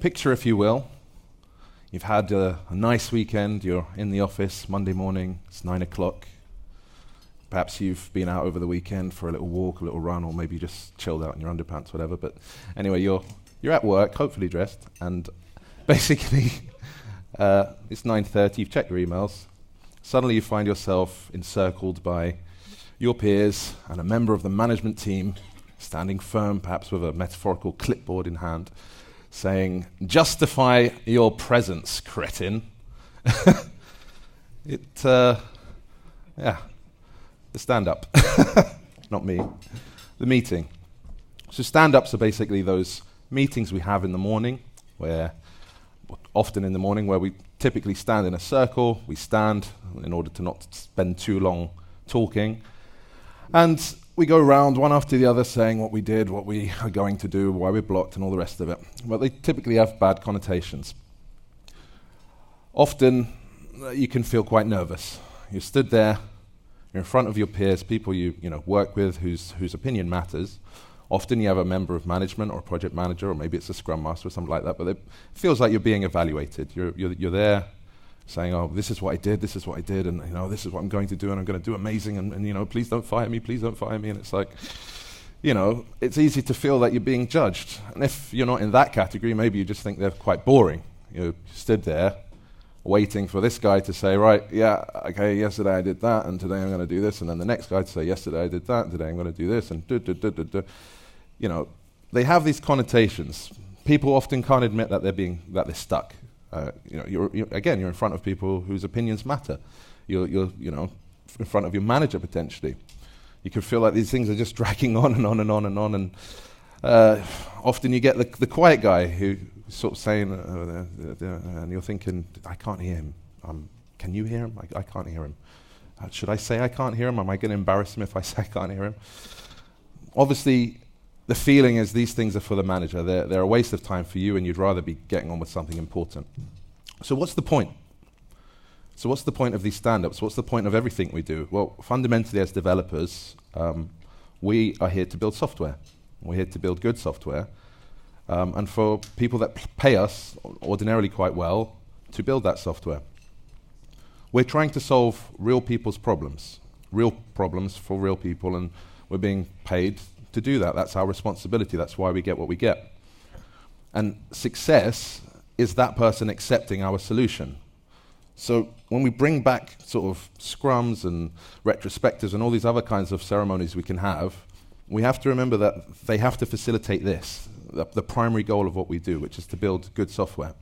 Picture, if you will, you've had a nice weekend, you're in the office Monday morning, it's 9 o'clock. Perhaps you've been out over the weekend for a little walk, a little run, or maybe just chilled out in your underpants, whatever. But anyway, you're at work, hopefully dressed, and basically it's 9:30, you've checked your emails. Suddenly you find yourself encircled by your peers and a member of the management team standing firm, perhaps with a metaphorical clipboard in hand, saying, "Justify your presence, cretin." The stand-up, not me, the meeting. So stand-ups are basically those meetings we have in the morning, often in the morning, where we typically stand in a circle. We stand in order to not spend too long talking. And we go around one after the other saying what we did, what we are going to do, why we're blocked, and all the rest of it. But they typically have bad connotations. Often, you can feel quite nervous. You stood there, you're in front of your peers, people you work with, whose opinion matters. Often you have a member of management or a project manager, or maybe it's a scrum master or something like that, but it feels like you're being evaluated. You're there saying, "Oh, this is what I did, this is what I did, and this is what I'm going to do, and I'm going to do amazing, and please don't fire me, please don't fire me." And it's like, it's easy to feel that you're being judged. And if you're not in that category, maybe you just think they're quite boring. You stood there waiting for this guy to say, "Right, yeah, okay, yesterday I did that, and today I'm going to do this," and then the next guy to say, "Yesterday I did that, and today I'm going to do this," and they have these connotations. People often can't admit that they're stuck. You're in front of people whose opinions matter. You're in front of your manager potentially. You can feel like these things are just dragging on and on and on and on, and often you get the quiet guy who sort of saying, and you're thinking, "I can't hear him. Can you hear him? I can't hear him. Should I say I can't hear him? Am I going to embarrass him if I say I can't hear him?" Obviously, the feeling is these things are for the manager. They're a waste of time for you, and you'd rather be getting on with something important. So what's the point? So what's the point of these stand-ups? What's the point of everything we do? Well, fundamentally as developers, we are here to build software. We're here to build good software. And for people that pay us ordinarily quite well to build that software. We're trying to solve real people's problems for real people, and we're being paid to do that. That's our responsibility. That's why we get what we get. And success is that person accepting our solution. So when we bring back sort of scrums and retrospectives and all these other kinds of ceremonies we can have, we have to remember that they have to facilitate this, the primary goal of what we do, which is to build good software.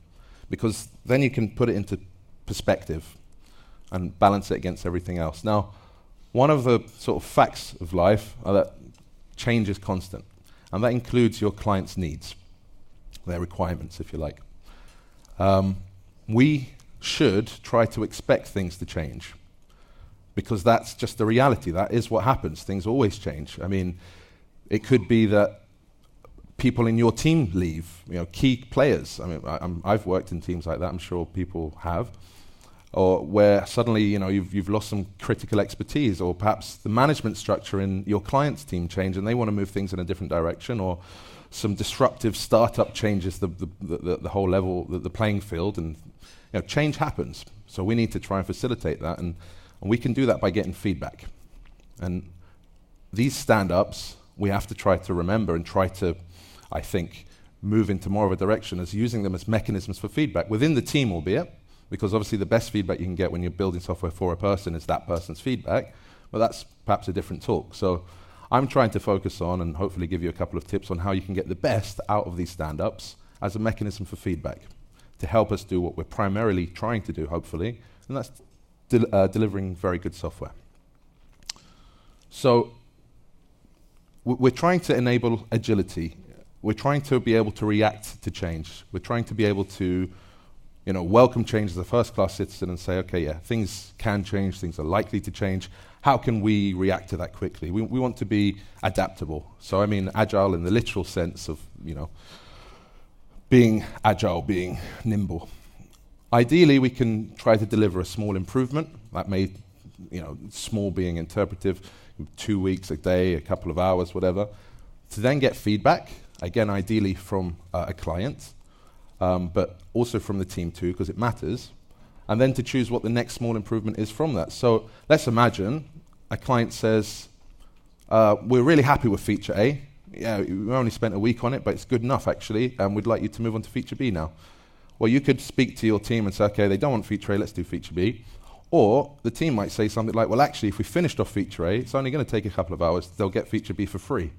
Because then you can put it into perspective and balance it against everything else. Now, one of the sort of facts of life are that change is constant, and that includes your clients' needs, their requirements, if you like. We should try to expect things to change, because that's just the reality. That is what happens. Things always change. I mean, it could be that people in your team leave, key players. I mean, I've worked in teams like that. I'm sure people have. Or where suddenly, you've lost some critical expertise, or perhaps the management structure in your client's team change and they want to move things in a different direction, or some disruptive startup changes the whole level, the playing field, and change happens. So we need to try and facilitate that, and we can do that by getting feedback. And these stand-ups, we have to try to remember and try to, I think, move into more of a direction as using them as mechanisms for feedback within the team, albeit. Because obviously the best feedback you can get when you're building software for a person is that person's feedback, but that's perhaps a different talk. So I'm trying to focus on and hopefully give you a couple of tips on how you can get the best out of these stand-ups as a mechanism for feedback to help us do what we're primarily trying to do, hopefully, and that's delivering very good software. So we're trying to enable agility. We're trying to be able to react to change. We're trying to be able to welcome change as a first-class citizen and say, okay, yeah, things can change, things are likely to change. How can we react to that quickly? We want to be adaptable. So I mean agile in the literal sense of, being agile, being nimble. Ideally, we can try to deliver a small improvement. That may, small being interpretive, 2 weeks, a day, a couple of hours, whatever, to then get feedback, again, ideally from a client, but also from the team too, because it matters, and then to choose what the next small improvement is from that. So let's imagine a client says, we're really happy with feature A. Yeah, we only spent a week on it, but it's good enough actually, and we'd like you to move on to feature B now. Well, you could speak to your team and say, okay, they don't want feature A, let's do feature B. Or the team might say something like, well, actually, if we finished off feature A, it's only going to take a couple of hours, they'll get feature B for free.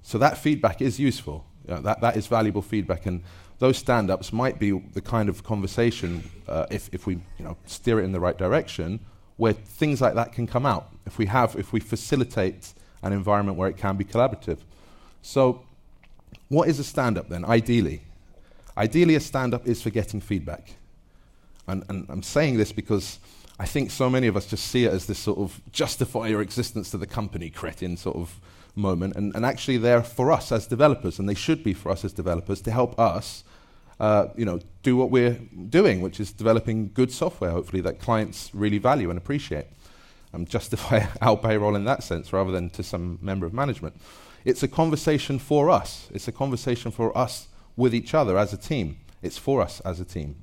So that feedback is useful. That is valuable feedback, and those stand-ups might be the kind of conversation, if we steer it in the right direction, where things like that can come out, if we facilitate an environment where it can be collaborative. So what is a stand-up then, ideally? Ideally, a stand-up is for getting feedback. And I'm saying this because I think so many of us just see it as this sort of justify your existence to the company cretin sort of moment, and actually they're for us as developers, and they should be for us as developers to help us do what we're doing, which is developing good software, hopefully, that clients really value and appreciate. Justify our payroll in that sense rather than to some member of management. It's a conversation for us. It's a conversation for us with each other as a team. It's for us as a team.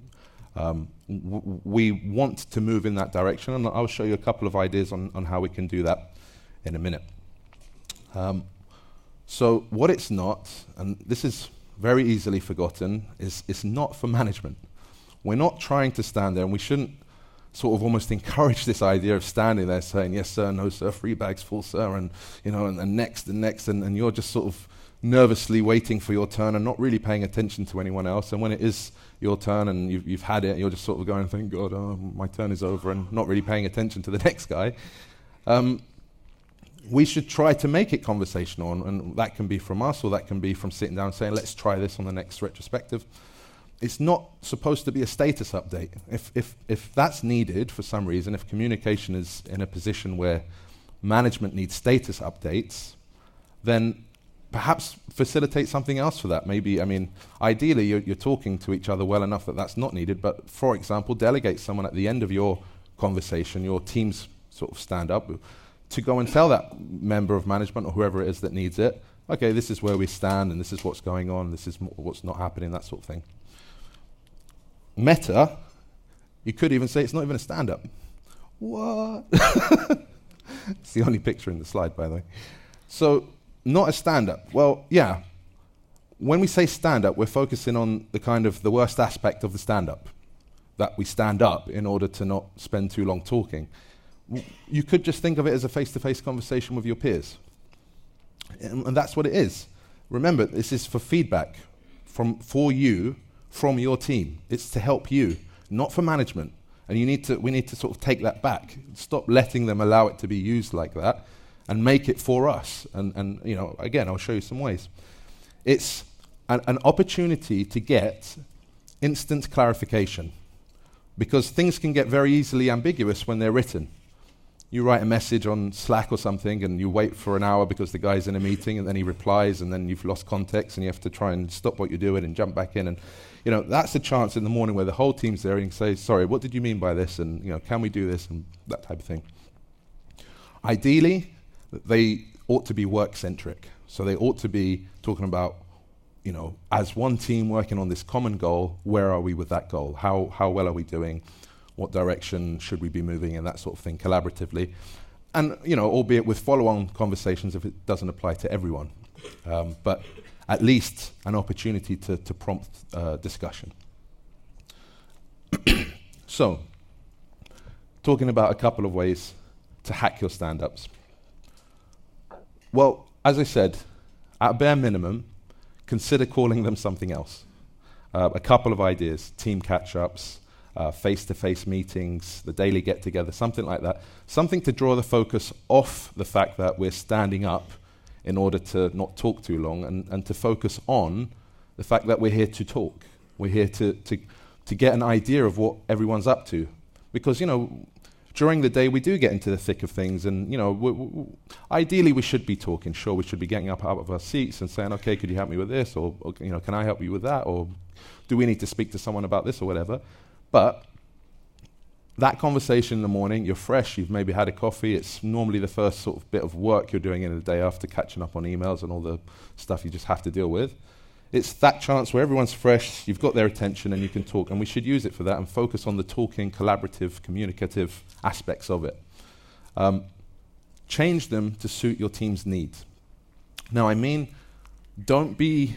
We want to move in that direction, and I'll show you a couple of ideas on how we can do that in a minute. So what it's not, and this is very easily forgotten, is it's not for management. We're not trying to stand there, and we shouldn't sort of almost encourage this idea of standing there saying, yes sir, no sir, 3 bags full sir, and next, and you're just sort of nervously waiting for your turn and not really paying attention to anyone else, and when it is your turn and you've had it, you're just sort of going, thank God, my turn is over, and not really paying attention to the next guy. We should try to make it conversational, and that can be from us, or that can be from sitting down and saying, let's try this on the next retrospective. It's not supposed to be a status update. If that's needed for some reason, if communication is in a position where management needs status updates, then perhaps facilitate something else for that. Maybe, ideally you're talking to each other well enough that that's not needed, but for example, delegate someone at the end of your conversation, your team's sort of stand up, to go and tell that member of management or whoever it is that needs it, okay, this is where we stand and this is what's going on, this is what's not happening, that sort of thing. Meta, you could even say it's not even a stand-up. What? It's the only picture in the slide, by the way. So, not a stand-up. Well, yeah. When we say stand-up, we're focusing on the worst aspect of the stand-up, that we stand up in order to not spend too long talking. You could just think of it as a face-to-face conversation with your peers. And that's what it is. Remember, this is for feedback for you, from your team. It's to help you, not for management. And we need to sort of take that back. Stop letting them allow it to be used like that, and make it for us. And again, I'll show you some ways. It's an opportunity to get instant clarification, because things can get very easily ambiguous when they're written. You write a message on Slack or something, and you wait for an hour because the guy's in a meeting, and then he replies, and then you've lost context, and you have to try and stop what you're doing and jump back in. And that's a chance in the morning where the whole team's there and you can say, sorry, what did you mean by this? And can we do this? And that type of thing. Ideally, they ought to be work-centric. So they ought to be talking about, as one team working on this common goal, where are we with that goal? How well are we doing? What direction should we be moving in, that sort of thing, collaboratively. And, albeit with follow-on conversations if it doesn't apply to everyone. But at least an opportunity to prompt discussion. So, talking about a couple of ways to hack your stand-ups. Well, as I said, at a bare minimum, consider calling them something else. A couple of ideas, team catch-ups, face-to-face meetings, the daily get-together, something like that. Something to draw the focus off the fact that we're standing up in order to not talk too long, and to focus on the fact that we're here to talk. We're here to get an idea of what everyone's up to. Because, during the day we do get into the thick of things, and, ideally we should be talking. Sure, we should be getting up out of our seats and saying, okay, could you help me with this? Or can I help you with that? Or do we need to speak to someone about this or whatever? But that conversation in the morning, you're fresh, you've maybe had a coffee, it's normally the first sort of bit of work you're doing in the day after catching up on emails and all the stuff you just have to deal with. It's that chance where everyone's fresh, you've got their attention, and you can talk. And we should use it for that and focus on the talking, collaborative, communicative aspects of it. Change them to suit your team's needs. Now, I mean, don't be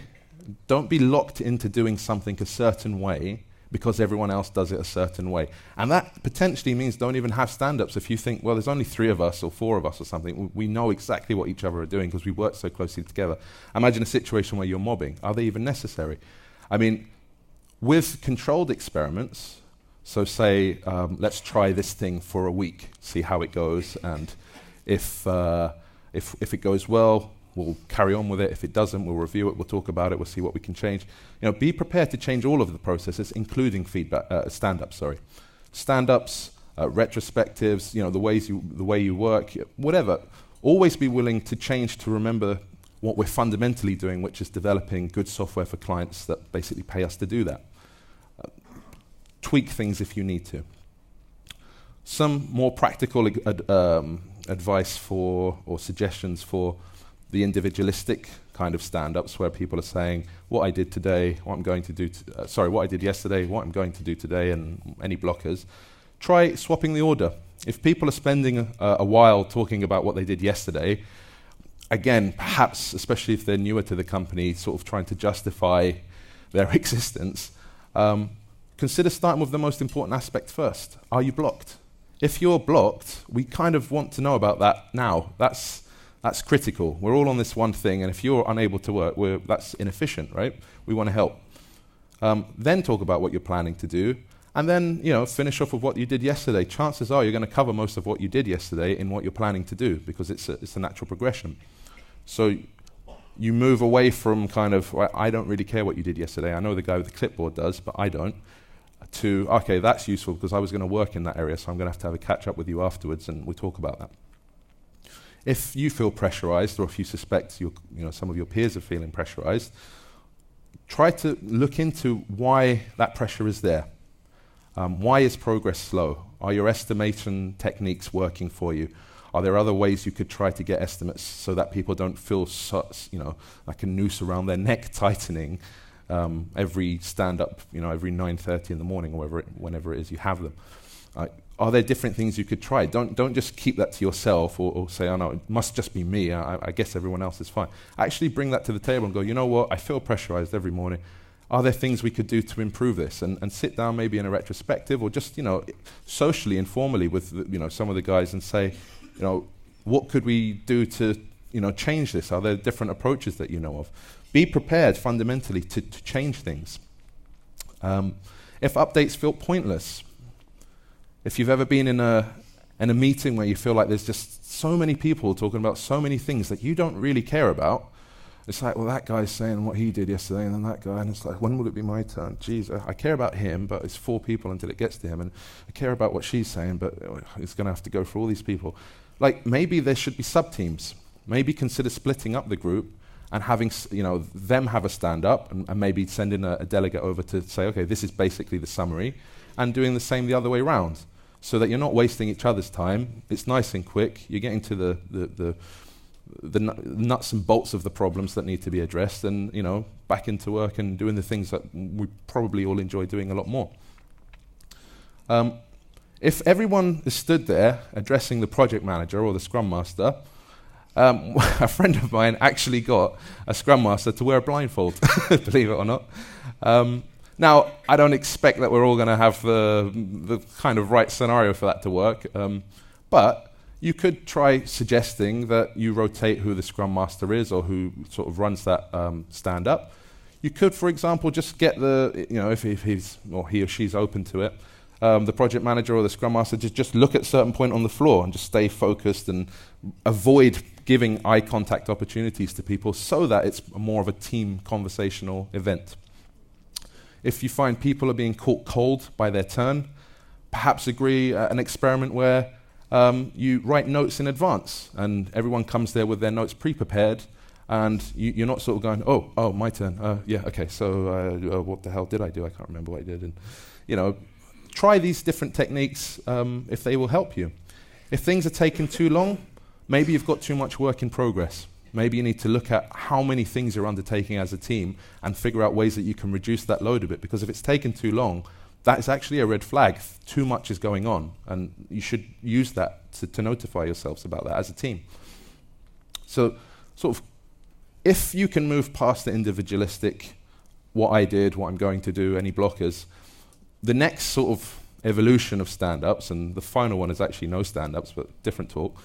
locked into doing something a certain way because everyone else does it a certain way. And that potentially means don't even have stand-ups if you think, well, there's only 3 of us or 4 of us or something. We know exactly what each other are doing because we work so closely together. Imagine a situation where you're mobbing. Are they even necessary? I mean, with controlled experiments, so say, let's try this thing for a week, see how it goes, and if it goes well, we'll carry on with it. If it doesn't, we'll review it, we'll talk about it, we'll see what we can change. Be prepared to change all of the processes, including stand-ups, Stand-ups, retrospectives, the way you work, whatever. Always be willing to change to remember what we're fundamentally doing, which is developing good software for clients that basically pay us to do that. Tweak things if you need to. Some more practical advice or suggestions for the individualistic kind of stand-ups where people are saying, what I did today, what I'm going to do, what I did yesterday, what I'm going to do today, and any blockers. Try swapping the order. If people are spending a while talking about what they did yesterday, again, perhaps, especially if they're newer to the company, sort of trying to justify their existence, consider starting with the most important aspect first. Are you blocked? If you're blocked, we kind of want to know about that now. That's critical. We're all on this one thing, and if you're unable to work, that's inefficient, right? We want to help. Then talk about what you're planning to do, and then finish off with what you did yesterday. Chances are you're going to cover most of what you did yesterday in what you're planning to do, because it's a natural progression. So you move away from kind of, well, I don't really care what you did yesterday. I know the guy with the clipboard does, but I don't. To, okay, that's useful because I was going to work in that area, so I'm going to have a catch-up with you afterwards, and we'll talk about that. If you feel pressurized, or if you suspect some of your peers are feeling pressurized, try to look into why that pressure is there. Why is progress slow? Are your estimation techniques working for you? Are there other ways you could try to get estimates so that people don't feel like a noose around their neck tightening every stand-up, every 9:30 in the morning, or whenever it is you have them? Are there different things you could try? Don't just keep that to yourself or say, oh no, it must just be me. I guess everyone else is fine. Actually bring that to the table and go, you know what, I feel pressurized every morning. Are there things we could do to improve this? And sit down maybe in a retrospective or just, socially, informally with, some of the guys and say, what could we do to, change this? Are there different approaches that you know of? Be prepared fundamentally to change things. If updates feel pointless, if you've ever been in a meeting where you feel like there's just so many people talking about so many things that you don't really care about, it's like, well, that guy's saying what he did yesterday, and then that guy, and it's like, when will it be my turn? Geez, I care about him, but it's 4 people until it gets to him, and I care about what she's saying, but it's going to have to go for all these people. Like, maybe there should be sub-teams. Maybe consider splitting up the group and having them have a stand-up, and maybe sending a delegate over to say, okay, this is basically the summary, and doing the same the other way around, so that you're not wasting each other's time. It's nice and quick. You're getting to the nuts and bolts of the problems that need to be addressed, and back into work and doing the things that we probably all enjoy doing a lot more. If everyone is stood there addressing the project manager or the scrum master, a friend of mine actually got a scrum master to wear a blindfold, believe it or not. Now, I don't expect that we're all going to have the kind of right scenario for that to work, but you could try suggesting that you rotate who the scrum master is or who sort of runs that stand-up. You could, for example, just get if he's or he or she's open to it, the project manager or the scrum master just look at a certain point on the floor and just stay focused and avoid giving eye contact opportunities to people so that it's more of a team conversational event. If you find people are being caught cold by their turn, perhaps agree an experiment where you write notes in advance and everyone comes there with their notes pre-prepared, and you're not sort of going, oh, my turn. Yeah, okay, so what the hell did I do? I can't remember what I did. And try these different techniques if they will help you. If things are taking too long, maybe you've got too much work in progress. Maybe you need to look at how many things you're undertaking as a team and figure out ways that you can reduce that load a bit, because if it's taken too long, that is actually a red flag. Too much is going on, and you should use that to notify yourselves about that as a team. So, sort of, if you can move past the individualistic, what I did, what I'm going to do, any blockers, the next sort of evolution of stand-ups, and the final one is actually no stand-ups, but different talk,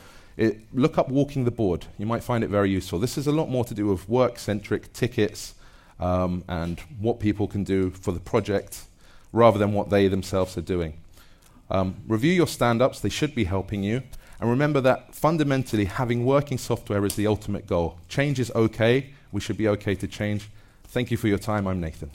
look up walking the board. You might find it very useful. This is a lot more to do with work-centric tickets and what people can do for the project, rather than what they themselves are doing. Review your stand-ups, they should be helping you. And remember that fundamentally having working software is the ultimate goal. Change is okay, we should be okay to change. Thank you for your time, I'm Nathan.